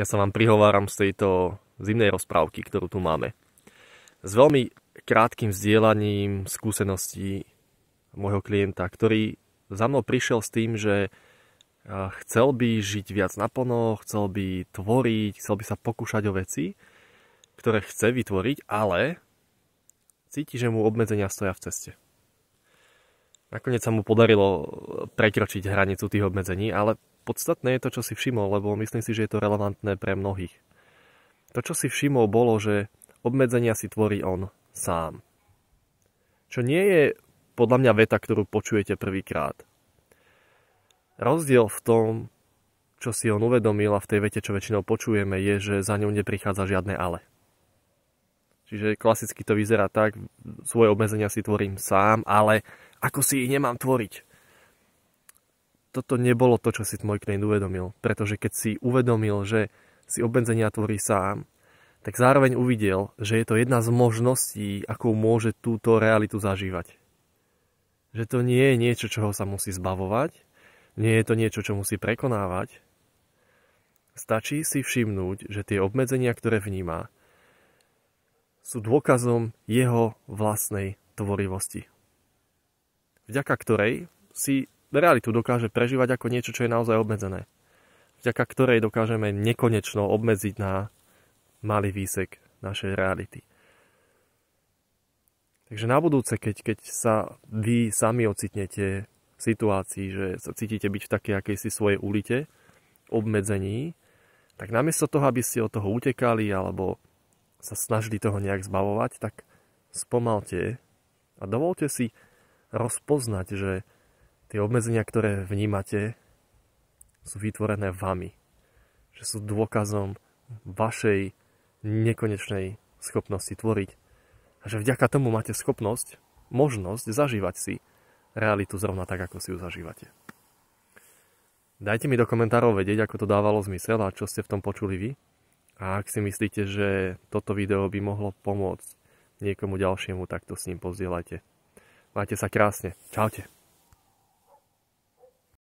Ja sa vám prihováram z tejto zimnej rozprávky, ktorú tu máme. S veľmi krátkym vzdielaním skúseností môjho klienta, ktorý za mnou prišiel s tým, že chcel by žiť viac naplno, chcel by tvoriť, chcel by sa pokúšať o veci, ktoré chce vytvoriť, ale cíti, že mu obmedzenia stoja v ceste. Nakoniec sa mu podarilo prekročiť hranicu tých obmedzení, ale podstatné je to, čo si všimol, lebo myslím si, že je to relevantné pre mnohých. To, čo si všimol, bolo, že obmedzenia si tvorí on sám. Čo nie je podľa mňa veta, ktorú počujete prvýkrát. Rozdiel v tom, čo si on uvedomil a v tej vete, čo väčšinou počujeme, je, že za ňou neprichádza žiadne ale. Čiže klasicky to vyzerá tak, svoje obmedzenia si tvorím sám, ale ako si ich nemám tvoriť? Toto nebolo to, čo si môj klient uvedomil, pretože keď si uvedomil, že si obmedzenia tvorí sám, tak zároveň uvidel, že je to jedna z možností, akou môže túto realitu zažívať. Že to nie je niečo, čoho sa musí zbavovať, nie je to niečo, čo musí prekonávať. Stačí si všimnúť, že tie obmedzenia, ktoré vníma, sú dôkazom jeho vlastnej tvorivosti, vďaka ktorej si realitu dokáže prežívať ako niečo, čo je naozaj obmedzené. Vďaka ktorej dokážeme nekonečno obmedziť na malý výsek našej reality. Takže na budúce, keď sa vy sami ocitnete v situácii, že sa cítite byť v takej akejsi svojej ulite obmedzení, tak namiesto toho, aby ste od toho utekali alebo sa snažili toho nejak zbavovať, tak spomalte a dovolte si rozpoznať, že tie obmedzenia, ktoré vnímate, sú vytvorené vami. Že sú dôkazom vašej nekonečnej schopnosti tvoriť. A že vďaka tomu máte možnosť zažívať si realitu zrovna tak, ako si ju zažívate. Dajte mi do komentárov vedieť, ako to dávalo zmysel a čo ste v tom počuli vy. A ak si myslíte, že toto video by mohlo pomôcť niekomu ďalšiemu, tak to s ním pozdieľajte. Majte sa krásne. Čaute.